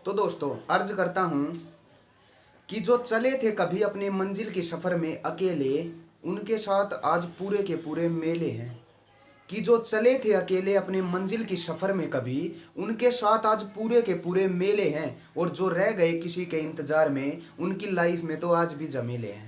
तो दोस्तों अर्ज करता हूँ कि जो चले थे कभी अपने मंजिल के सफ़र में अकेले, उनके साथ आज पूरे के पूरे मेले हैं। कि जो चले थे अकेले अपने मंजिल की सफ़र में कभी, उनके साथ आज पूरे के पूरे मेले हैं। और जो रह गए किसी के इंतज़ार में, उनकी लाइफ में तो आज भी झमेले हैं।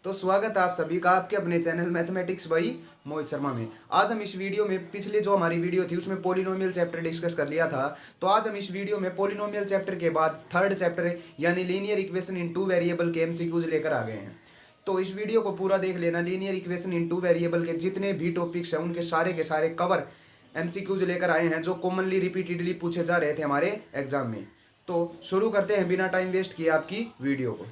तो स्वागत है आप सभी का आपके अपने channel mathematics by Mohit Sharma में। आज हम इस वीडियो में पिछले जो हमारी वीडियो थी उसमें पॉलिनोमियल चैप्टर डिस्कस कर लिया था। तो आज हम इस वीडियो में पॉलिनोमियल चैप्टर के बाद थर्ड चैप्टर यानी linear equation in two variable के एमसीक्यूज लेकर आ गए हैं। तो इस वीडियो को पूरा देख लेना। Linear equation in two variable के जितने भी टॉपिक्स हैं उनके सारे के सारे कवर एमसीक्यूज लेकर आए हैं जो कॉमनली रिपीटेडली पूछे जा रहे थे हमारे एग्जाम में। तो शुरू करते हैं बिना टाइम वेस्ट किए आपकी वीडियो को।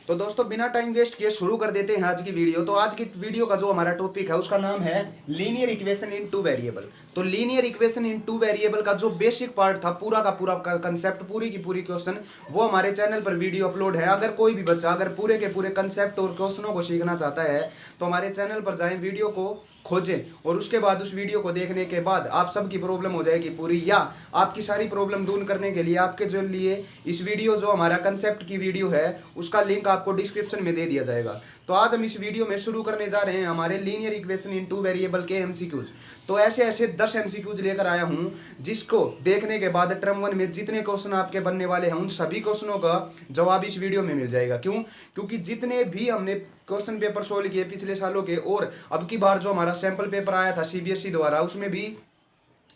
तो दोस्तों बिना टाइम वेस्ट किए शुरू कर देते हैं आज की वीडियो। तो आज की वीडियो का जो हमारा टॉपिक है उसका नाम है linear equation in two variable. तो linear equation in two variable का जो बेसिक पार्ट था, पूरा का पूरा कंसेप्ट, पूरी की पूरी क्वेश्चन, वो हमारे चैनल पर वीडियो अपलोड है। अगर कोई भी बच्चा अगर पूरे के पूरे कंसेप्ट और क्वेश्चनों को सीखना चाहता है तो हमारे चैनल पर जाएं, वीडियो को खोजें और उसके बाद उस वीडियो को देखने के बाद आप सबकी प्रॉब्लम हो जाएगी पूरी, या आपकी सारी प्रॉब्लम दूर करने के लिए आपके जो लिए इस वीडियो जो हमारा कंसेप्ट की वीडियो है उसका लिंक आपको डिस्क्रिप्शन में दे दिया जाएगा। तो आज हम इस वीडियो में शुरू करने जा रहे हैं हमारे linear equation in two variable के एमसीक्यूज। तो ऐसे ऐसे 10 एमसीक्यूज लेकर आया हूं जिसको देखने के बाद टर्म 1 में जितने क्वेश्चन आपके बनने वाले हैं उन सभी क्वेश्चनों का जवाब इस वीडियो में मिल जाएगा। क्यों? क्योंकि जितने भी हमने क्वेश्चन पेपर सोल्व किए पिछले सालों के और अब की बार जो हमारा सैंपल पेपर आया था सीबीएसई द्वारा, उसमें भी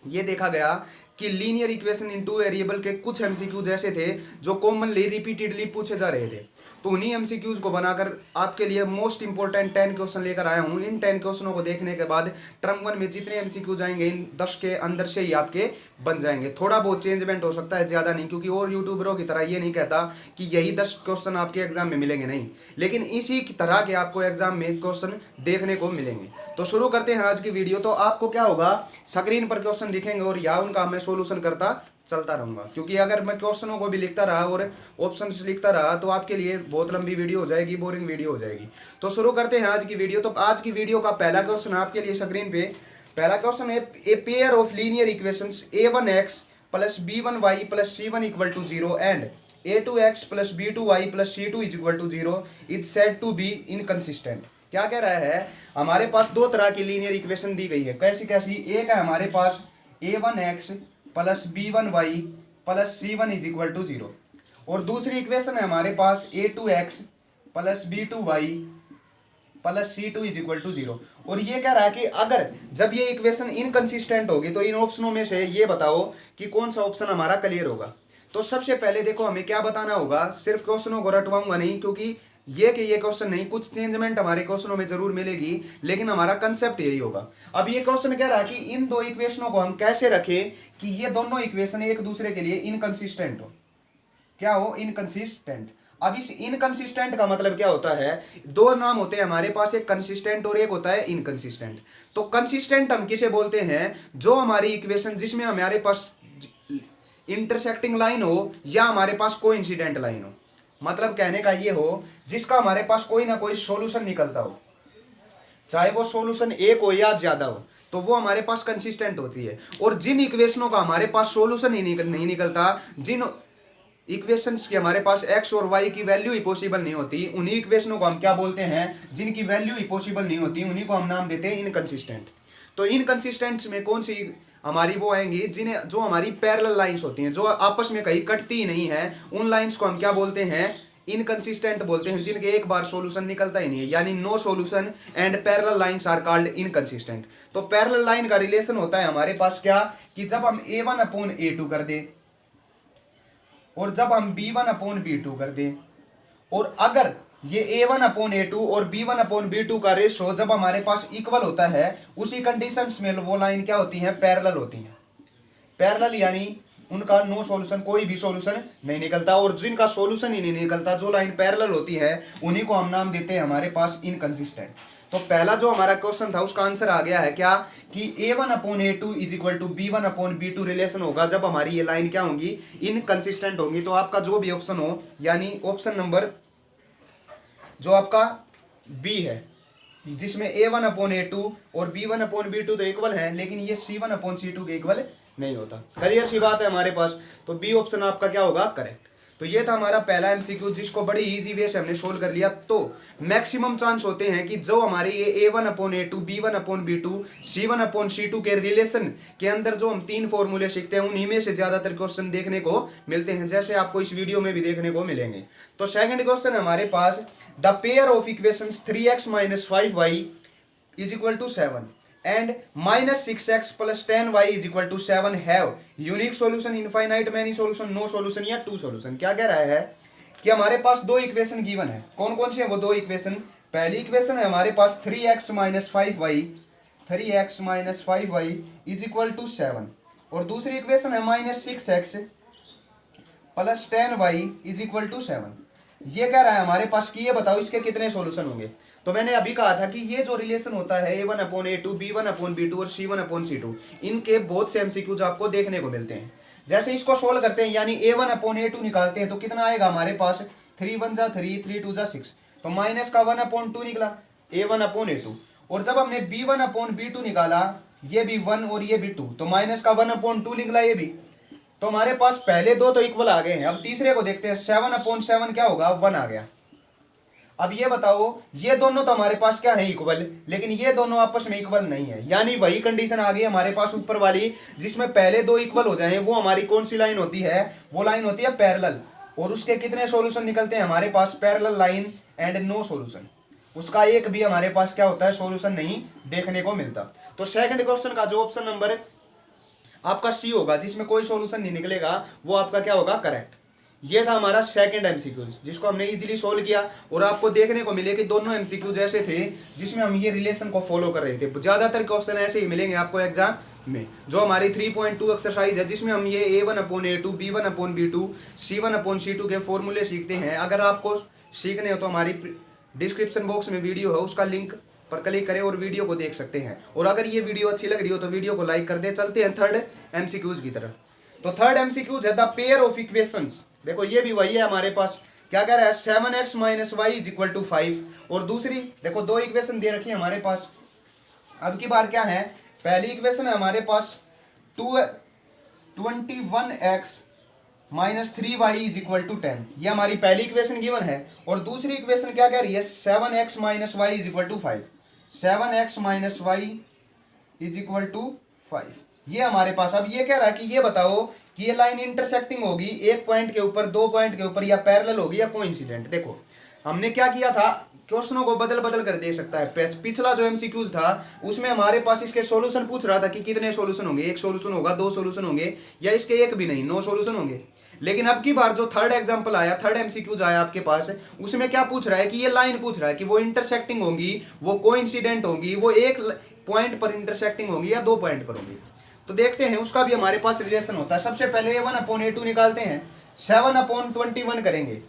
ये देखा गया कि linear equation in two variable के कुछ एमसीक्यूज ऐसे थे जो कॉमनली रिपीटेडली पूछे जा रहे थे। तो उन्हीं एमसीक्यूज को बनाकर आपके लिए मोस्ट इंपोर्टेंट 10 क्वेश्चन लेकर आया हूं। इन 10 क्वेश्चनों को देखने के बाद टर्म 1 में जितने एमसीक्यूज आएंगे इन 10 के अंदर से ही आपके बन जाएंगे। थोड़ा बहुत चेंजमेंट हो सकता है, ज़्यादा नहीं, क्योंकि और यूट्यूबरों की तरह ये नहीं कहता कि यही 10 क्वेश्चन आपके एग्जाम में मिलेंगे, नहीं, लेकिन इसी की तरह के आपको एग्जाम में क्वेश्चन देखने को मिलेंगे। तो शुरू करते हैं आज की वीडियो। तो आपको क्या होगा, स्क्रीन पर क्वेश्चन दिखेंगे और या उनका मैं सोल्यूशन करता चलता रहूंगा, क्योंकि अगर मैं क्वेश्चनों को भी लिखता रहा और ऑप्शंस लिखता रहा तो आपके लिए बहुत लंबी वीडियो हो जाएगी, बोरिंग वीडियो हो जाएगी। तो शुरू करते हैं आज की वीडियो। तो आज की वीडियो का पहला क्वेश्चन आपके लिए स्क्रीन पे पहला क्वेश्चन है, a pair of linear equations a1x plus b1y plus c1 equal to 0 and a2x plus b2y plus c2 is equal to 0 is said to be inconsistent. क्या कह रहा है? हमारे पास दो तरह की लीनियर इक्वेशन दी गई है। कैसी कैसी? एक है हमारे पास a1x plus b1y plus c1 is equal to 0 और दूसरी इक्वेशन है हमारे पास a2x plus b2y plus c2 is equal to 0। और ये कह रहा है कि अगर जब ये इक्वेशन इनकंसिस्टेंट होगी तो इन ऑप्शनों में से ये बताओ कि कौन सा ऑप्शन हमारा क्लियर होगा। तो सबसे पहले देखो हमें क्या बताना होगा, सिर्फ क्वेश्चनों को रटवाऊंगा नहीं, क्योंकि ये क्वेश्चन नहीं, कुछ चेंजमेंट हमारे क्वेश्चनों में जरूर मिलेगी, लेकिन हमारा कंसेप्ट यही होगा। अब ये क्वेश्चन कह रहा है कि इन दो इक्वेशनों को हम कैसे रखें कि ये दोनों इक्वेशन एक दूसरे के लिए इनकंसिस्टेंट हो। क्या हो? इनकंसिस्टेंट। अब इस इनकंसिस्टेंट का मतलब क्या होता है? दो नाम होते हैं हमारे पास, एक कंसिस्टेंट और एक होता है इनकंसिस्टेंट। तो कंसिस्टेंट हम किसे बोलते हैं? जो हमारी इक्वेशन जिसमें हमारे पास इंटरसेक्टिंग लाइन हो या हमारे पास कोइंसिडेंट लाइन हो। मतलब कहने का ये हो जिसका हमारे पास कोई ना कोई सॉल्यूशन निकलता हो, चाहे वो सॉल्यूशन एक हो या ज्यादा हो, तो वो हमारे पास कंसिस्टेंट होती है। और जिन इक्वेशनों का हमारे पास सॉल्यूशन ही नहीं निकलता, जिन इक्वेशंस की हमारे पास x और y की वैल्यू ही पॉसिबल नहीं होती, उन्हीं इक्वेशनों को हम क्या बोलते हैं? जिनकी वैल्यू ही पॉसिबल नहीं होती, उन्हीं को हम नाम देते हैं इनकंसिस्टेंट। तो इनकंसिस्टेंट में कौन सी हमारी वो आएंगी? जिन्हें जो हमारी पैरेलल लाइंस होती हैं, जो आपस में कहीं कटती ही नहीं है, उन लाइंस को हम क्या बोलते हैं? इनकंसिस्टेंट बोलते हैं, जिनके एक बार सॉल्यूशन निकलता ही नहीं है, यानी no solution and parallel lines are called inconsistent. तो पैरेलल लाइन का रिलेशन होता है हमारे पास क्या, कि जब हम a1 अपॉन a2 कर दे और जब हम b1 अपॉन b2 कर दे, और अगर ये a1 अपॉन a2 और b1 अपॉन b2 का रेशो जब हमारे पास इक्वल होता है, उसी कंडीशंस में वो लाइन क्या होती है? पैरेलल होती है। पैरेलल यानी उनका नो सॉल्यूशन, कोई भी सॉल्यूशन नहीं निकलता, और जिनका सॉल्यूशन ही नहीं निकलता, जो लाइन पैरेलल होती है, उन्हीं को हम नाम देते हैं हमारे पास इनकंसिस्टेंट। तो पहला जो हमारा क्वेश्चन था उसका आंसर आ गया है क्या, कि a1 upon a2 is equal to b1 upon b2 relation होगा जब हमारी ये लाइन क्या होंगी? इनकंसिस्टेंट होंगी। तो आपका जो भी ऑप्शन हो, यानी ऑप्शन नंबर जो आपका बी है, जिसमें A1/A2 और B1/B2 तो इक्वल है, लेकिन ये C1/C2 के इक्वल नहीं होता। क्लियर सी बात है हमारे पास। तो बी ऑप्शन आपका क्या होगा, करेक्ट। तो ये था हमारा पहला एमसीक्यू, जिसको बड़ी इजी वे से हमने सोल्व कर लिया। तो मैक्सिमम चांस होते हैं कि जो हमारे ये A1/A2 B1/B2 C1/C2 के रिलेशन के अंदर जो हम 3 फॉर्मूले सीखते हैं, उन्हीं में से ज्यादातर क्वेश्चन देखने को मिलते हैं, जैसे आपको इस वीडियो में भी देखने को मिलेंगे। तो सेकंड क्वेश्चन है हमारे पास, the pair of equations 3x - 5y = 7 and -6x + 10y = 7 have unique solution, infinite many solution, no solution या 2 सॉल्यूशन। क्या कह रहा है कि हमारे पास दो इक्वेशन गिवन है। कौन कौन से है वो दो इक्वेशन? पहली इक्वेशन है हमारे पास 3x - 5y = 7 और दूसरी इक्वेशन है -6x + 10y = 7। ये कह रहा है हमारे पास कि ये बताओ इसके कितने सॉल्यूशन होंगे। तो मैंने अभी कहा था कि ये जो रिलेशन होता है A1/A2 B1/B2 और C1/C2, इनके बहुत से एमसीक्यूज आपको देखने को मिलते हैं। जैसे इसको सोल्व करते हैं, यानी A1/A2 निकालते हैं, तो कितना आएगा हमारे पास? 3 × 1 = 3, 3 × 2 = 6, तो माइनस का 1/2 निकला A1/A2। और जब हमने B1/B2 निकाला, ये भी 1 और ये भी 2, तो माइनस का 1/2 निकला ये भी। तो हमारे पास पहले दो तो इक्वल आ गए हैं। अब तीसरे को देखते हैं, 7/7 क्या होगा? 1 आ गया। अब ये बताओ, ये दोनों तो हमारे पास क्या है? इक्वल, लेकिन ये दोनों आपस में इक्वल नहीं है, यानी वही कंडीशन आ गई हमारे पास ऊपर वाली, जिसमें पहले दो इक्वल हो जाए। वो हमारी कौन सी लाइन होती है? वो लाइन होती है पैरेलल। और उसके कितने सॉल्यूशन निकलते हैं हमारे पास? Parallel line and no solution. उसका एक भी हमारे पास क्या होता है? सॉल्यूशन नहीं देखने को मिलता। तो सेकंड क्वेश्चन का जो ऑप्शन नंबर आपका सी होगा, जिसमें कोई सॉल्यूशन नहीं निकलेगा, वो आपका क्या होगा? करेक्ट। ये था हमारा सेकंड एमसीक्यू, जिसको हमने इजीली सोल्व किया। और आपको देखने को मिले कि दोनों एमसीक्यूज ऐसे थे जिसमें हम ये रिलेशन को फॉलो कर रहे थे। ज्यादातर क्वेश्चन ऐसे ही मिलेंगे आपको एग्जाम में। जो हमारी 3.2 एक्सरसाइज है, जिसमें हम ये A1/A2 B1/B2 C1/C2 के फॉर्मूले सीखते हैं। अगर आपको सीखने हो तो हमारी डिस्क्रिप्शन बॉक्स में वीडियो है, उसका लिंक पर क्लिक करें और वीडियो को देख सकते हैं। और अगर ये वीडियो अच्छी लग रही हो तो वीडियो को लाइक कर दे। चलते हैं थर्ड एमसीक्यूज की तरफ। तो थर्ड एमसीक्यूज है द पेयर ऑफ इक्वेशंस। देखो ये भी वही है हमारे पास। क्या कह रहा है? 7x - y = 5। और दूसरी देखो, दो इक्वेशन दे रखी है हमारे पास। अब की बार क्या है? पहली इक्वेशन है हमारे पास 21x - 3y = 10। ये हमारी पहली इक्वेशन गिवन है। और दूसरी इक्वेशन क्या कह रही है? 7x - y = 5। 7x - y = 5 ये हमारे पास। अब ये कह रहा है कि ये बताओ कि ये लाइन इंटरसेक्टिंग होगी एक पॉइंट के ऊपर, दो पॉइंट के ऊपर, या पैरेलल होगी या कोइंसिडेंट। देखो हमने क्या किया था, क्वेश्चनों को बदल बदल कर दे सकता है। पिछला जो एमसीक्यूज था उसमें हमारे पास इसके सॉल्यूशन पूछ रहा था कि कितने सॉल्यूशन होंगे, एक सॉल्यूशन होगा, दो सॉल्यूशन होंगे, या इसके एक भी नहीं, नो सॉल्यूशन होंगे। लेकिन अब की बार जो थर्ड एग्जांपल आया, थर्ड एमसीक्यूज आया आपके पास, उसमें क्या पूछ रहा है कि ये लाइन पूछ रहा है कि वो इंटरसेक्टिंग होंगी, वो कोइंसिडेंट होंगी, वो एक पॉइंट पर इंटरसेक्टिंग होंगी या दो पॉइंट पर होंगी। तो देखते हैं, उसका भी हमारे पास रिलेशन होता है। सबसे पहले A1/A2 निकालते हैं, 7/21 करेंगे।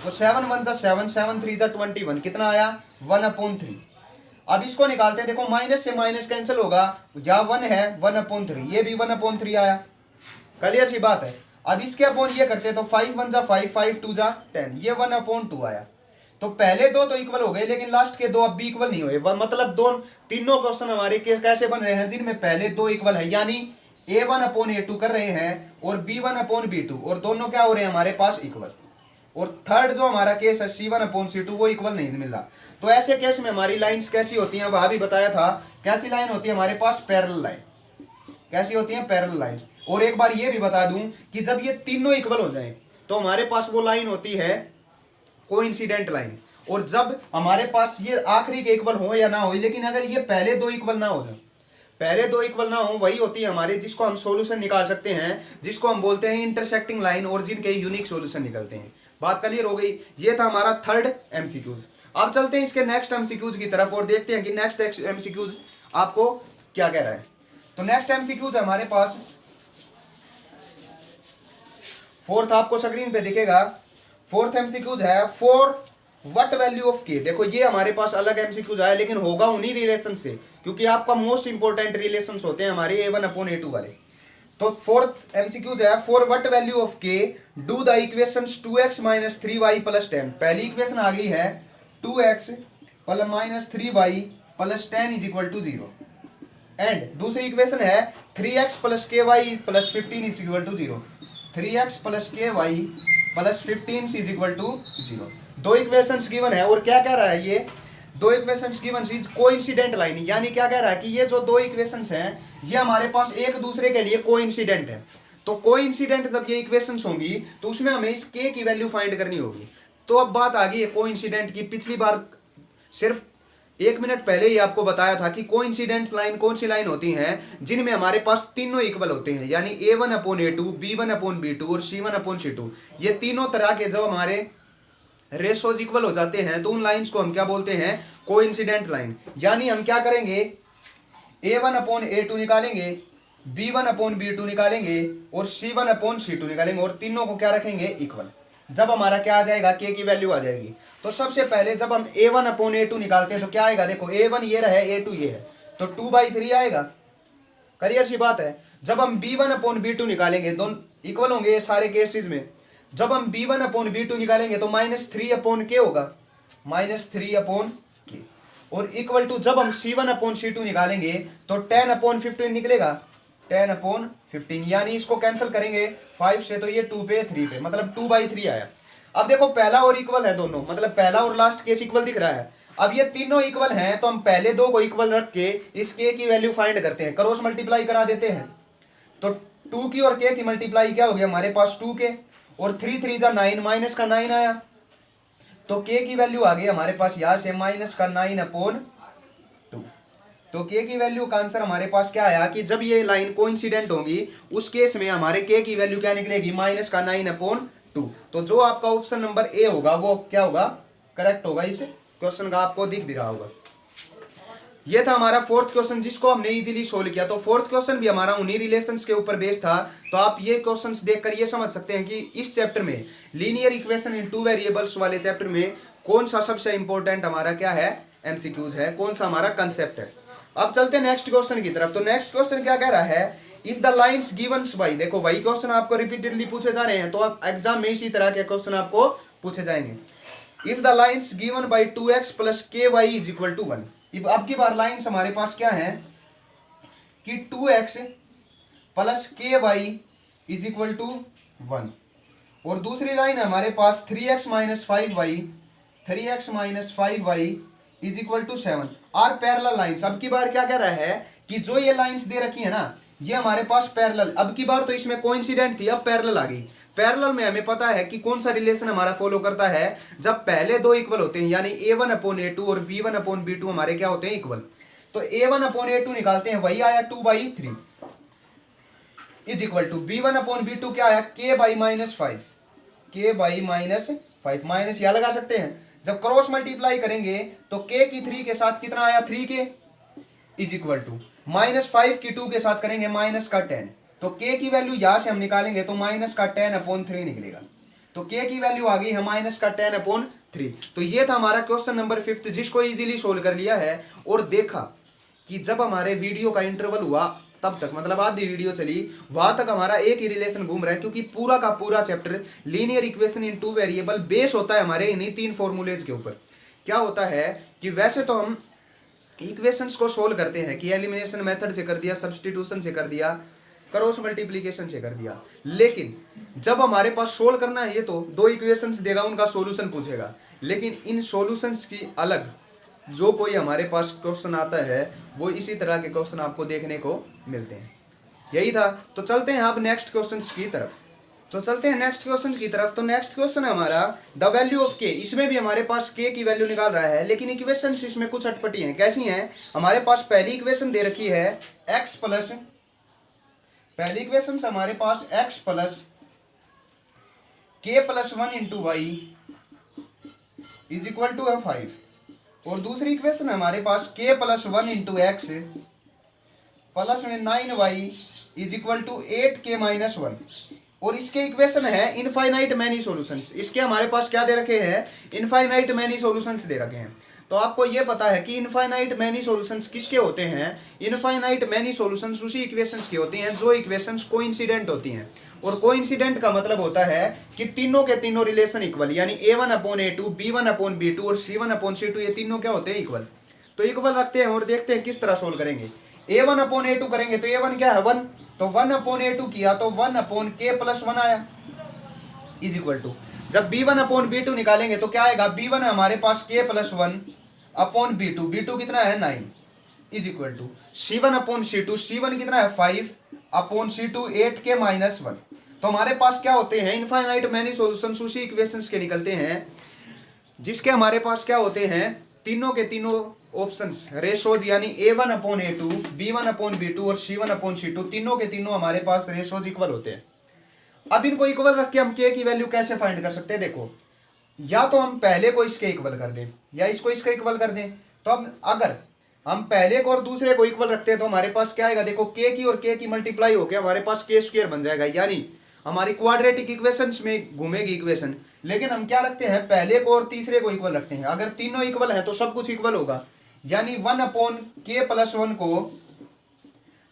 तो 7 × 1 = 7, 7 × 3 = 21, कितना आया? 1/3। अब इसको निकालते हैं। देखो माइनस से माइनस कैंसिल होगा, या 1 है 1/3, ये भी 1/3 आया। क्लियर सी बात है। अब इसके अपॉन ये करते हैं, तो 5 × 1 = 5, 5 × 2 = 10, ये 1/2 आया। तो पहले दो तो इक्वल हो गए, लेकिन लास्ट के दो अब भी इक्वल नहीं हुए। मतलब तीनों क्वेश्चन हमारे केस कैसे बन रहे हैं? जिनमें पहले दो इक्वल है, यानी A1/A2 कर रहे हैं और B1/B2, और दोनों क्या हो रहे हैं हमारे पास? इक्वल। और थर्ड जो हमारा केस है C1/C2, वो इक्वल नहीं मिल रहा। तो ऐसे केस में हमारी लाइंस कैसी होती हैं? वहां भी बताया था। कैसी लाइन होती है हमारे पास? Parallel line. कैसी होती है? Parallel line. और एक बार ये भी बता दूं कि जब ये तीनों इक्वल हो जाए तो हमारे पास वो लाइन होती है कोइंसिडेंट लाइन। और जब हमारे पास ये आखिरी के इक्वल हो या ना हो, लेकिन अगर ये पहले दो इक्वल ना हो जाए, पहले दो इक्वल ना हो, वही होती है हमारे, जिसको हम सॉल्यूशन निकाल सकते हैं, जिसको हम बोलते हैं इंटरसेक्टिंग लाइन, और जिनके यूनिक सॉल्यूशन निकलते हैं। बात क्लियर हो गई। ये था हमारा थर्ड एमसीक्यूज। अब चलते हैं इसके नेक्स्ट एमसीक्यूज की तरफ और देखते हैं कि नेक्स्ट एमसीक्यूज आपको क्या कह रहा है। तो नेक्स्ट एमसीक्यूज है हमारे पास फोर्थ, आपको स्क्रीन पे दिखेगा। फोर्थ एमसीक्यूज है फॉर व्हाट वैल्यू ऑफ के। देखो ये हमारे पास अलग एमसीक्यूज आया, लेकिन होगा उन्हीं रिलेशन से, क्योंकि आपका मोस्ट इंपोर्टेंट रिलेशंस होते हैं हमारे A1/A2 वाले। तो फोर्थ एमसीक्यूज है फॉर व्हाट वैल्यू ऑफ के do the equations 2x - 3y + 10। पहली इक्वेशन आ गई है 2x plus minus 3y plus 10 is equal to 0। And दूसरी इक्वेशन है 3x plus K Y plus 15 is equal to 0। 3x plus K Y plus 15 is equal to 0। दो equations given है और क्या कह रहा है ये दो equations given is coincident line, यानी क्या कह रहा है कि ये जो दो इक्वेशंस हैं ये हमारे पास एक दूसरे के लिए कोइंसिडेंट है। तो कोइंसिडेंट जब ये इक्वेशंस होंगी तो उसमें हमें इस के की वैल्यू फाइंड करनी होगी। तो अब बात आ गई है कोइंसिडेंट की। पिछली बार सिर्फ 1 मिनट पहले ही आपको बताया था कि कोइंसिडेंट लाइन कौन सी लाइन होती हैं जिनमें हमारे पास तीनों इक्वल होते हैं, यानी a1/a2, b1/b2 और c1/c2। ये तीनों तरह के जब हमारे रेशोज इक्वल हो जाते हैं तो उन लाइंस को हम क्या बोलते हैं, कोइंसिडेंट लाइन। यानी हम क्या करेंगे, a1/a2 निकालेंगे, b1/b2 निकालेंगे और c1/c2 निकालेंगे और तीनों को क्या रखेंगे, इक्वल। जब हमारा क्या आ जाएगा, k की वैल्यू आ जाएगी। तो सबसे पहले जब हम a1/a2 निकालते हैं तो क्या आएगा, देखो a1 ये रहा है, a2 ये है, तो 2/3 आएगा। क्लियर सी बात है। जब हम b1/b2 निकालेंगे, दोनों इक्वल होंगे ये सारे केसेस में। जब हम b1/b2 निकालेंगे तो -3/k होगा, -3/k। और इक्वल टू जब हम c1/c2 निकालेंगे तो 10/15 निकलेगा, 10/15। यानी इसको कैंसिल करेंगे 5 से तो ये 2 पे 3 पे, मतलब 2/3 आया। अब देखो पहला और इक्वल है दोनों, मतलब पहला और लास्ट केस इक्वल दिख रहा है। अब ये तीनों इक्वल हैं तो हम पहले दो को इक्वल रख के इस के की वैल्यू फाइंड करते हैं, क्रॉस मल्टीप्लाई करा देते हैं। तो 2 की और के की मल्टीप्लाई क्या हो गया हमारे पास, 2k और 3 3 जा 9, माइनस का 9 आया। तो k की वैल्यू आ गई हमारे पास यहां से -9/2। तो k की वैल्यू का आंसर हमारे पास क्या आया कि जब ये लाइन कोइंसिडेंट होंगी उस केस में हमारे k की वैल्यू क्या निकलेगी, -9/2। तो जो आपका ऑप्शन नंबर ए होगा वो क्या होगा, करेक्ट होगा। इस क्वेश्चन का आपको दिख भी रहा होगा। ये था हमारा फोर्थ क्वेश्चन जिसको हमने इजीली सोल्व किया। तो फोर्थ क्वेश्चन भी हमारा उन्हीं रिलेशंस के ऊपर बेस्ड था। तो आप ये क्वेश्चंस देखकर ये समझ सकते हैं कि इस चैप्टर में linear equation in two variables वाले चैप्टर में कौन सा सबसे इंपॉर्टेंट हमारा क्या है, एमसीक्यूज है, कौन सा हमारा कंसेप्ट है। अब चलते हैं नेक्स्ट क्वेश्चन की तरफ। तो नेक्स्ट क्वेश्चन क्या कह रहा है, इफ द लाइन्स गिवन्स बाय, देखो वही क्वेश्चन आपको रिपीटेडली पूछे जा रहे हैं, तो अब एग्जाम में इसी तरह के क्वेश्चन आपको पूछे जाएंगे। If the lines given by 2x plus ky is equal to 1। अब की बार लाइन्स हमारे पास क्या है कि 2x plus ky is equal to 1 और दूसरी लाइन हमारे पास 3x minus 5y is equal to 7 are parallel lines. अब की बार क्या कह रहा है कि जो ये लाइन्स दे रखी है ना, ये हमारे पास पैरेलल, अब की बार तो इसमें कोइंसिडेंट थी, अब पैरेलल आ गई। पैरेलल में हमें पता है कि कौन सा रिलेशन हमारा फॉलो करता है, जब पहले दो इक्वल होते हैं, यानी a1/a2 और b1/b2 हमारे क्या होते हैं, इक्वल। तो a1/a2 निकालते हैं, वही आया 2/3 इज इक्वल टू b1/b2 क्या आया, k/-5, k/-5 माइनस यहां लगा सकते हैं। जब क्रॉस मल्टीप्लाई करेंगे तो k की 3 के साथ कितना आया, 3k इज इक्वल टू -5 की 2 के साथ करेंगे -10। तो k की वैल्यू यहां से हम निकालेंगे तो -10/3 निकलेगा। तो k की वैल्यू आ गई है -10/3। तो ये था हमारा क्वेश्चन नंबर 5 जिसको इजीली सोल्व कर लिया है। और देखा कि जब हमारे वीडियो का इंटरवल हुआ तब तक, मतलब आधी वीडियो चली, वहां तक हमारा एक ही रिलेशन घूम रहा है, क्योंकि पूरा का पूरा chapter linear equation in two variable base होता है हमारे इन्हीं 3 फॉर्मूलेज के ऊपर। क्या होता है कि वैसे तो हम इक्वेशंस को सोल्व करते हैं कि एलिमिनेशन मेथड से कर दिया, सब्स्टिट्यूशन से कर दिया, क्रॉस मल्टीप्लिकेशन से कर दिया, लेकिन जब हमारे पास सोल्व करना है ये तो दो इक्वेशंस देगा, उनका सॉल्यूशन पूछेगा। लेकिन इन सॉल्यूशंस की अलग जो कोई हमारे पास क्वेश्चन आता है वो इसी तरह के क्वेश्चन आपको देखने को मिलते हैं। यही था। तो चलते हैं अब नेक्स्ट क्वेश्चन की तरफ। तो चलते हैं नेक्स्ट क्वेश्चन की तरफ। तो नेक्स्ट क्वेश्चन है हमारा द वैल्यू ऑफ के। इसमें भी हमारे पास के की वैल्यू निकाल रहा है, लेकिन इक्वेशन इसमें कुछ अटपटी हैं। कैसी हैं, हमारे पास पहली इक्वेशन दे रखी है x प्लस, पहली इक्वेशन हमारे पास x plus k plus 1 into Y is equal to 5 और दूसरी इक्वेशन हमारे पास k plus 1 into X plus में 9y is equal to 8k minus 1 और इसके इक्वेशन है इनफाइनाइट मैनी सॉल्यूशंस। इसके हमारे पास क्या दे रखे हैं, इनफाइनाइट मैनी सॉल्यूशंस दे रखे हैं। तो आपको ये पता है कि इनफाइनाइट मैनी सॉल्यूशंस किसके होते हैं, इनफाइनाइट मैनी सॉल्यूशंस उसी इक्वेशंस की होती हैं जो इक्वेशंस कोइंसिडेंट होती हैं। और कोइंसिडेंट का मतलब होता है कि तीनों के तीनों रिलेशन इक्वल, यानी A1/A2, B1/B2 और C1/C2 ये तीनों क्या होते हैं, इक्वल। तो इक्वल रखते हैं और देखते हैं किस तरह सोल्व करेंगे। A1/A2 करेंगे तो A1 क्या है 1, तो 1/A2 किया तो 1/K+1 आया इज इक्वल टू, जब B1/B2 निकालेंगे तो क्या आएगा, B1 है हमारे पास K+1/B2, B2 कितना है 9 is equal to C1/C2, C1 कितना है 5/C2 8K-1। तो हमारे पास क्या होते हैं, इनफाइनाइट मैनी सॉल्यूशंस उसी इक्वेशंस के निकलते हैं जिसके हमारे पास क्या होते हैं, तीनों के तीनों ऑप्शंस रेशोज, यानी A1/A2, B1/B2 और C1/C2 तीनों के तीनों हमारे पास रेशोज इक्वल होते हैं। अब इनको इक्वल रख के हम K की वैल्यू कैसे फाइंड कर सकते हैं, देखो या तो हम पहले को इसके इक्वल कर दें या इसको इसके इक्वल कर दें। तो अब अगर हम पहले को और दूसरे को इक्वल रखते हैं तो हमारे पास क्या आएगा, देखो K की और K की मल्टीप्लाई होकर हमारे पास K² बन जाएगा, यानी हमारी क्वाड्रेटिक इक्वेशंस में घूमेगी इक्वेशन। लेकिन हम क्या रखते हैं, पहले को और तीसरे को इक्वल रखते हैं। अगर तीनों इक्वल है तो सब कुछ इक्वल होगा, यानी 1/K+1 को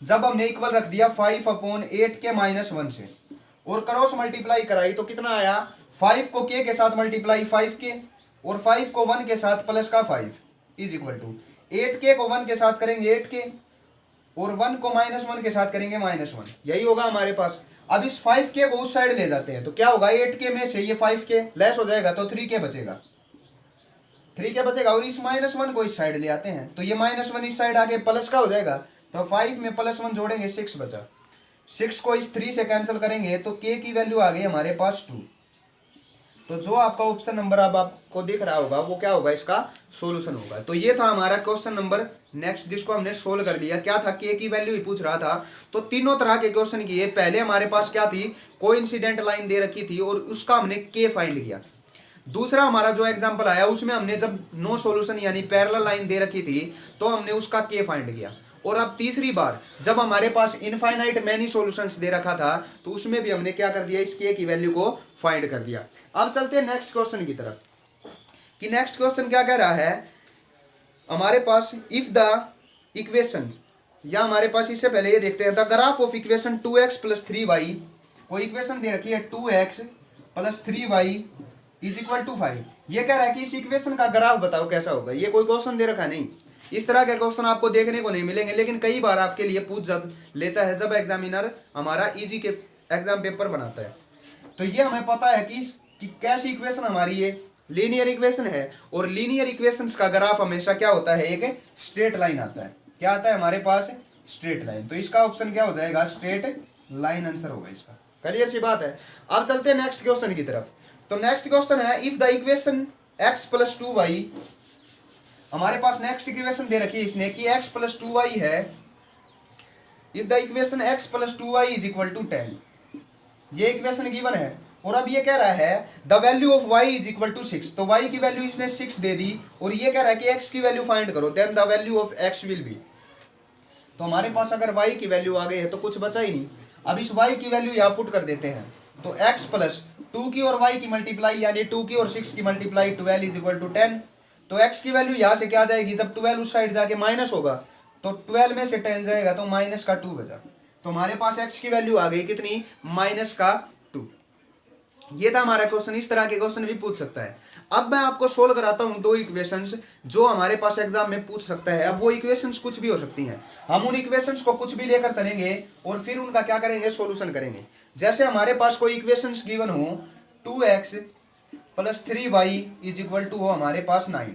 जब हमने इक्वल रख दिया 5/8K-1 से और क्रॉस मल्टीप्लाई कराई तो कितना आया, 5 को K के साथ मल्टीप्लाई 5K और 5 को 1 के साथ प्लस का 5 इज इक्वल टू 8K को 1 के साथ करेंगे 8K और 1 को -1 के साथ करेंगे -1, यही होगा हमारे पास। अब इस 5K को उस साइड ले जाते हैं तो क्या होगा, 8K में से ये 5K लेस हो जाएगा तो 3K बचेगा, 3K बचेगा। और इस -1 को इस साइड ले आते हैं तो ये -1 इस साइड आके प्लस का हो जाएगा, तो 5 में +1 जोड़ेंगे 6 बचा, 6 को इस 3 से कैंसिल करेंगे तो K की वैल्यू आ गई हमारे पास 2। तो जो आपका ऑप्शन नंबर अब आपको दिख रहा होगा वो क्या होगा, इसका सॉल्यूशन होगा। तो ये था हमारा क्वेश्चन नंबर नेक्स्ट, जिसको हमने सोल्व कर लिया। क्या था, K की वैल्यू ही पूछ रहा था। तो तीनों तरह के क्वेश्चन किए। पहले हमारे पास क्या थी, कोइंसिडेंट लाइन दे रखी थी और उसका हमने K फाइंड किया। दूसरा हमारा जो एग्जांपल आया उसमें हमने जब नो सॉल्यूशन यानी पैरेलल लाइन दे रखी थी तो हमने उसका K फाइंड किया। और अब तीसरी बार जब हमारे पास इनफाइनाइट मैनी सॉल्यूशंस दे रखा था तो उसमें भी हमने क्या कर दिया, इस K की वैल्यू को फाइंड कर दिया। अब चलते हैं नेक्स्ट क्वेश्चन की तरफ कि नेक्स्ट क्वेश्चन क्या कह रहा है हमारे पास, इफ द इक्वेशन, या हमारे पास इससे पहले ये देखते हैं the graph of equation 2x + 3y, कोई इक्वेशन दे रखी है 2x + 3y is equal to 5। ये कह रहा है कि इस इक्वेशन का ग्राफ बताओ कैसा होगा। ये कोई क्वेश्चन दे रखा नहीं, इस तरह के क्वेश्चन आपको देखने को नहीं मिलेंगे, लेकिन कई बार आपके लिए पूछ लेता है जब एग्जामिनर हमारा इजी के एग्जाम पेपर बनाता है। तो ये हमें पता है कि कैसी इक्वेशन हमारी ये लीनियर इक्वेशन है, और लीनियर इक्वेशंस का ग्राफ हमेशा क्या होता है, एक स्ट्रेट लाइन आता है। क्या आता है हमारे पास, स्ट्रेट लाइन। तो इसका ऑप्शन क्या हो जाएगा, स्ट्रेट लाइन आंसर होगा इसका। क्लियर सी बात है। अब चलते हैं नेक्स्ट क्वेश्चन की तरफ। तो नेक्स्ट क्वेश्चन है, if the equation x + 2y, हमारे पास नेक्स्ट इक्वेशन दे रखी है इसने कि x + 2y है, if the equation x + 2y is equal to 10, ये इक्वेशन गिवन है। और अब ये कह रहा है the value of y is equal to 6, तो y की वैल्यू इसने 6 दे दी और ये कह रहा है कि x की वैल्यू फाइंड करो, then the value of x will be. तो हमारे पास अगर y की वैल्यू आ गई है तो कुछ बचा ही नहीं। अब इस y की वैल्यू यहाँ पुट कर देते हैं, तो x + 2 की और y की मल्टीप्लाई यानी 2 की और 6 की मल्टीप्लाई 12 इज इक्वल टू 10। तो x की वैल्यू यहाँ से क्या जाएगी, जब 12 उस साइड जाके माइनस होगा तो 12 में से 10 जाएगा तो -2 बचा। तो हमारे पास x की वैल्यू आ गई कितनी, -2। ये था हमारा क्वेश्चन। इस तरह के क्वेश्चन भी पूछ सकता है। अब मैं आपको सोल्व कराता हूँ 2 इक्वेशंस जो हमारे पास एग्जाम में पूछ सकता है। अब वो इक्वेशंस कुछ भी हो सकती हैं, हम उन इक्वेशंस को कुछ भी लेकर चलेंगे और फिर उनका क्या करेंगे, सॉल्यूशन करेंगे। जैसे हमारे पास कोई इक्वेशंस गिवन हो 2x + 3y is equal to हो हमारे पास 9,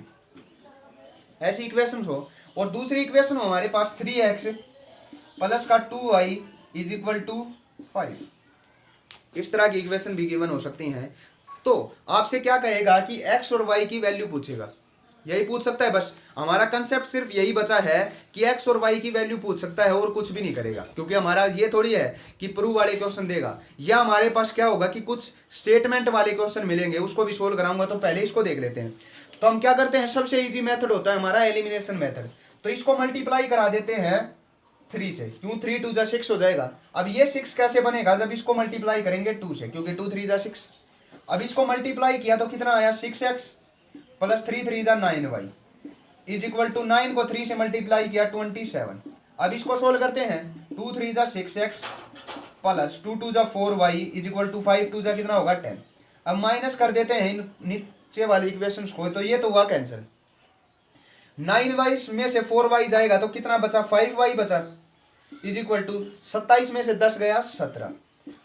ऐसी इक्वेशंस हो, और दूसरी इक्वेशन हो हमारे पास 3x + 2y is equal to 5। इस तरह की इक्वेशन भी गिवन हो सकती हैं। तो आपसे क्या कहेगा कि x और y की वैल्यू पूछेगा, यही पूछ सकता है। बस हमारा कंसेप्ट सिर्फ यही बचा है कि x और y की वैल्यू पूछ सकता है और कुछ भी नहीं करेगा, क्योंकि हमारा ये थोड़ी है कि प्रूव वाले क्वेश्चन देगा। या हमारे पास क्या होगा कि कुछ स्टेटमेंट वाले क्वेश्चन मिलेंगे, उसको भी सोल्व कराऊंगा। तो पहले इसको देख लेते हैं। तो हम क्या करते हैं, सबसे ईजी मेथड होता है हमारा एलिमिनेशन मेथड। तो इसको मल्टीप्लाई करा देते हैं 3 से, क्यों 3 × 2 = 6 हो जाएगा। अब ये 6 कैसे बनेगा, जब इसको मल्टीप्लाई करेंगे 2 से, क्योंकि 2 × 3 = 6। अब इसको मल्टीप्लाई किया तो कितना आया, 6x + 3 × 3 = 9y। Is equal to 9 को 3 से मल्टीप्लाई किया 27। अब इसको सोल्व करते हैं। 2 3 जा 6x प्लस 2 2 जा 4y इज इक्वल टू 5 2 जा कितना होगा 10। अब माइनस कर देते हैं इन नीचे वाली इक्वेशंस को, तो ये तो हुआ कैंसिल। 9y में से 4y जाएगा तो कितना बचा 5y बचा इज इक्वल टू 27 में से 10 गया 17।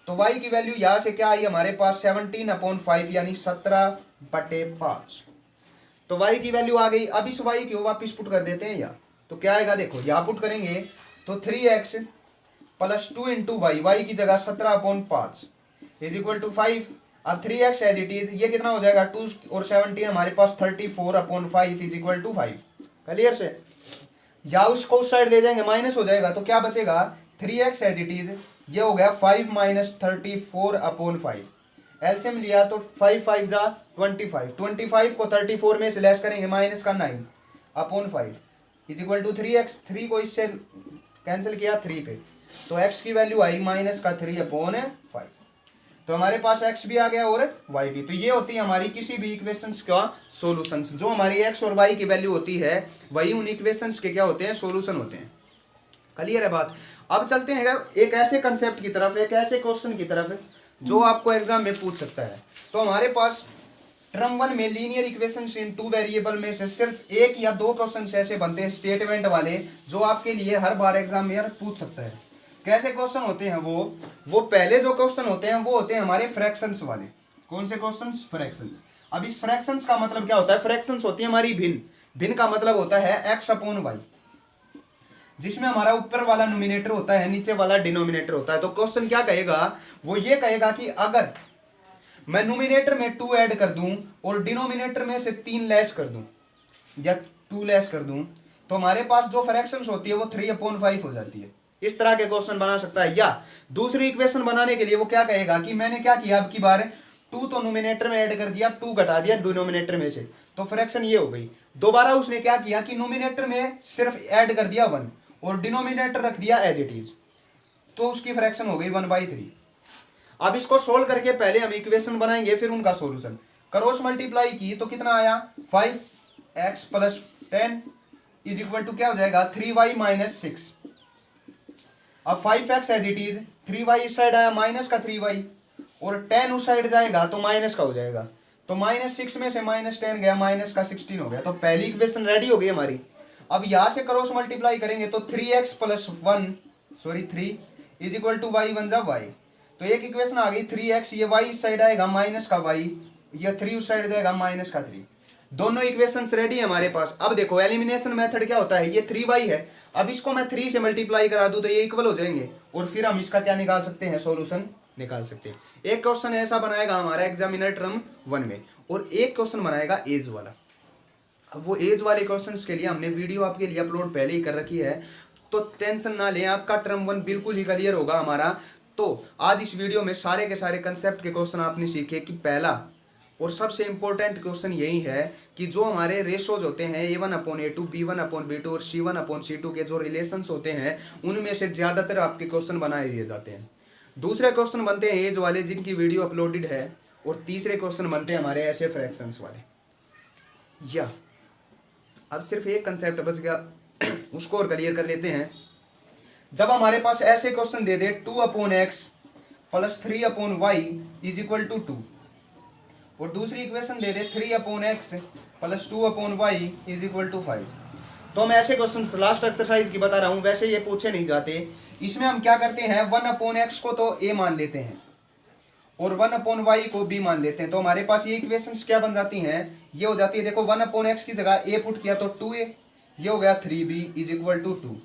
तो y की वैल्यू यहां से क्या आई हमारे पास 17/5 यानी 17/5। तो y की वैल्यू आ गई। अब इस y को वापस पुट कर देते हैं यहाँ, तो क्या आएगा देखो, यहाँ पुट करेंगे तो 3x प्लस 2 इंटू वाई की जगह 17/5 इज इक्वल टू 5। अब 3x एज इट इज, ये कितना हो जाएगा 2 और 17 हमारे पास 34/5 इज इक्वल टू 5। क्लियर से, या उसको उस साइड ले जाएंगे माइनस हो जाएगा, तो क्या बचेगा 3x एज इट इज, ये हो गया 5 माइनस 34/5। एलसीएम लिया तो 5 5 जा 25 को 34 में से लेस करेंगे माइनस का 9/5 इज इक्वल टू 3x। 3 को इससे कैंसिल किया 3 पे, तो x की वैल्यू आई माइनस का 3/5। तो हमारे पास x भी आ गया और y भी। तो ये होती है हमारी किसी भी इक्वेशंस का सॉल्यूशंस। जो हमारी x और y की वैल्यू होती है वही उन इक्वेशंस के क्या होते हैं, सॉल्यूशन होते हैं। क्लियर है बात। अब चलते हैं एक ऐसे कंसेप्ट की तरफ, एक ऐसे क्वेश्चन की तरफ जो आपको एग्जाम में पूछ सकता है। तो हमारे पास टर्म 1 में लीनियर इक्वेशंस इन 2 वेरिएबल में से सिर्फ 1 या 2 क्वेश्चन ऐसे बनते हैं स्टेटमेंट वाले, जो आपके लिए हर बार एग्जाम में पूछ सकता है। कैसे क्वेश्चन होते हैं वो पहले जो क्वेश्चन होते हैं वो होते हैं हमारे फ्रैक्शंस वाले। कौन से क्वेश्चंस, फ्रैक्शंस। अब इस फ्रैक्शंस का मतलब क्या होता है, फ्रैक्शंस होती है हमारी भिन्न। भिन्न का मतलब होता है x/y, जिसमें हमारा ऊपर वाला नोमिनेटर होता है, नीचे वाला डिनोमिनेटर होता है। तो क्वेश्चन क्या कहेगा, वो ये कहेगा कि अगर मैं नोमिनेटर में 2 ऐड कर दूं और डिनोमिनेटर में से 3 लेस कर दूं या 2 लेस कर दूं, तो हमारे पास जो फ्रैक्शंस होती है वो 3/5 हो जाती है। इस तरह के क्वेश्चन बना सकता है। या दूसरी इक्वेशन बनाने के लिए वो क्या कहेगा कि मैंने क्या किया, अब की बार 2 तो नोमिनेटर में ऐड कर दिया, 2 घटा दिया डिनोमिनेटर में से, तो फ्रैक्शन ये हो गई। दोबारा उसने क्या किया कि नोमिनेटर में सिर्फ ऐड कर दिया 1 और डिनोमिनेटर रख दिया एज इट इज, तो उसकी फ्रैक्शन हो गई 1/3। अब इसको सोल्व करके पहले हम इक्वेशन बनाएंगे, फिर उनका सॉल्यूशन। क्रॉस मल्टीप्लाई की तो कितना आया 5x plus 10 is equal to क्या हो जाएगा 3y माइनस 6। अब 5x as it is, 3y इस साइड आया माइनस का 3y और 10 उस साइड जाएगा तो माइनस का हो जाएगा। तो -6 में से -10 गया, माइनस का 16 हो गया। तो पहली इक्वेशन रेडी हो गई हमारी। अब यहां से क्रॉस मल्टीप्लाई करेंगे तो 3x plus 3 is equal to y 1 जा y। तो एक इक्वेशन आ गई 3x, ये y इस साइड आएगा माइनस का y, ये 3 उस साइड जाएगा माइनस का 3। दोनों इक्वेशंस रेडी है हमारे पास। अब देखो एलिमिनेशन मेथड क्या होता है, ये 3y है, अब इसको मैं 3 से मल्टीप्लाई करा दूं तो ये इक्वल हो जाएंगे और फिर हम इसका क्या निकाल सकते हैं, सॉल्यूशन निकाल सकते हैं। एक क्वेश्चन ऐसा बनाएगा हमारा एग्जामिनर टर्म 1 में और एक क्वेश्चन बनाएगा एज वाला। अब वो एज वाले क्वेश्चंस के लिए हमने वीडियो आपके लिए अपलोड पहले ही कर रखी है, तो टेंशन ना लें, आपका टर्म 1 बिल्कुल ही क्लियर होगा हमारा। तो आज इस वीडियो में सारे के सारे कंसेप्ट के क्वेश्चन आपने सीखे कि पहला और सबसे इंपॉर्टेंट क्वेश्चन यही है कि जो हमारे रेशोज होते हैं A1/A2, B1/B2 और C1/C2 के जो रिलेशंस होते हैं उनमें से ज़्यादातर आपके क्वेश्चन बनाए दिए जाते हैं। दूसरे क्वेश्चन बनते हैं एज वाले जिनकी वीडियो अपलोडेड है, और तीसरे क्वेश्चन बनते हैं हमारे ऐसे फ्रैक्शंस वाले। या अब सिर्फ एक कंसेप्ट बच गया, उसको और क्लियर कर लेते हैं। जब हमारे पास ऐसे क्वेश्चन दे दे 2/x plus 3/y is equal to 2 और दूसरी इक्वेशन दे दे 3/x plus 2/y is equal to 5, तो हम ऐसे क्वेश्चन लास्ट एक्सरसाइज की बता रहा हूं, वैसे ये पूछे नहीं जाते। इसमें हम क्या करते हैं 1/x को तो a मान लेते हैं और 1/y को b मान लेते हैं। तो हमारे पास ये इक्वेशंस क्या बन जाती हैं, ये हो जाती है, देखो 1/x की जगह a पुट किया तो 2a, ये हो गया 3b इज इक्वल टू 2।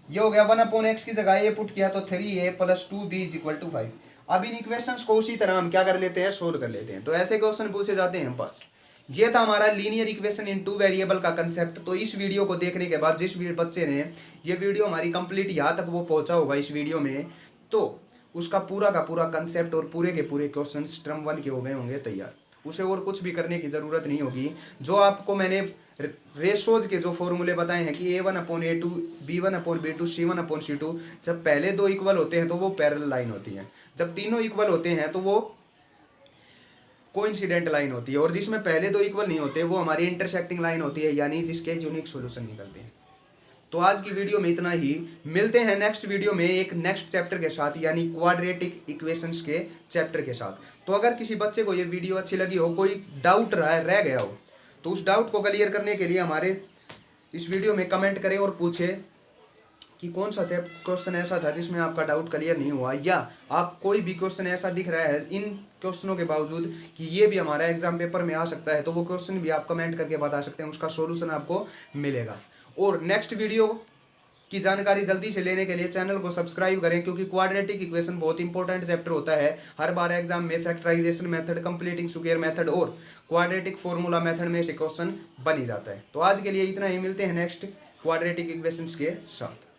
ये हो गया 1/x की जगह a पुट किया तो 3a plus 2b is equal to 5। अब इन इक्वेशंस को उसी तरह हम क्या कर लेते हैं, सोल्व कर लेते हैं। तो ऐसे क्वेश्चन पूछे जाते हैं बस। ये था हमारा लीनियर इक्वेशन इन 2 वेरिएबल का कंसेप्ट। तो इस वीडियो को देखने के बाद जिस बच्चे ने ये वीडियो हमारी कंप्लीट यहाँ तक वो पहुंचा होगा इस वीडियो में, तो उसका पूरा का पूरा कंसेप्ट और पूरे के पूरे क्वेश्चंस टर्म 1 के हो गए होंगे तैयार। उसे और कुछ भी करने की ज़रूरत नहीं होगी। जो आपको मैंने रेशोज के जो फॉर्मूले बताए हैं कि A1/A2, B1/B2, C1/C2, जब पहले 2 इक्वल होते हैं तो वो पैरेलल लाइन होती है, जब तीनों इक्वल होते हैं तो वो कोइंसिडेंट लाइन होती है, और जिसमें पहले दो इक्वल नहीं होते वो हमारी इंटरसेक्टिंग लाइन होती है, यानी जिसके यूनिक सॉल्यूशन निकलते हैं। तो आज की वीडियो में इतना ही, मिलते हैं नेक्स्ट वीडियो में एक नेक्स्ट चैप्टर के साथ, यानी क्वाड्रेटिक इक्वेशंस के चैप्टर के साथ। तो अगर किसी बच्चे को ये वीडियो अच्छी लगी हो, कोई डाउट रह गया हो, तो उस डाउट को क्लियर करने के लिए हमारे इस वीडियो में कमेंट करें और पूछे कि कौन सा क्वेश्चन ऐसा था जिसमें आपका डाउट क्लियर नहीं हुआ, या आप कोई भी क्वेश्चन ऐसा दिख रहा है इन क्वेश्चनों के बावजूद कि ये भी हमारा एग्जाम पेपर में आ सकता है, तो वो क्वेश्चन भी आप कमेंट करके बता सकते हैं, उसका सॉल्यूशन आपको मिलेगा। और नेक्स्ट वीडियो की जानकारी जल्दी से लेने के लिए चैनल को सब्सक्राइब करें, क्योंकि क्वाड्रेटिक इक्वेशन बहुत इंपॉर्टेंट चैप्टर होता है। हर बार एग्जाम में factorization method, completing square method और क्वाड्रेटिक फॉर्मूला मेथड में से क्वेश्चन बन ही जाता है। तो आज के लिए इतना ही, मिलते हैं नेक्स्ट क्वाड्रेटिक इक्वेशंस के साथ।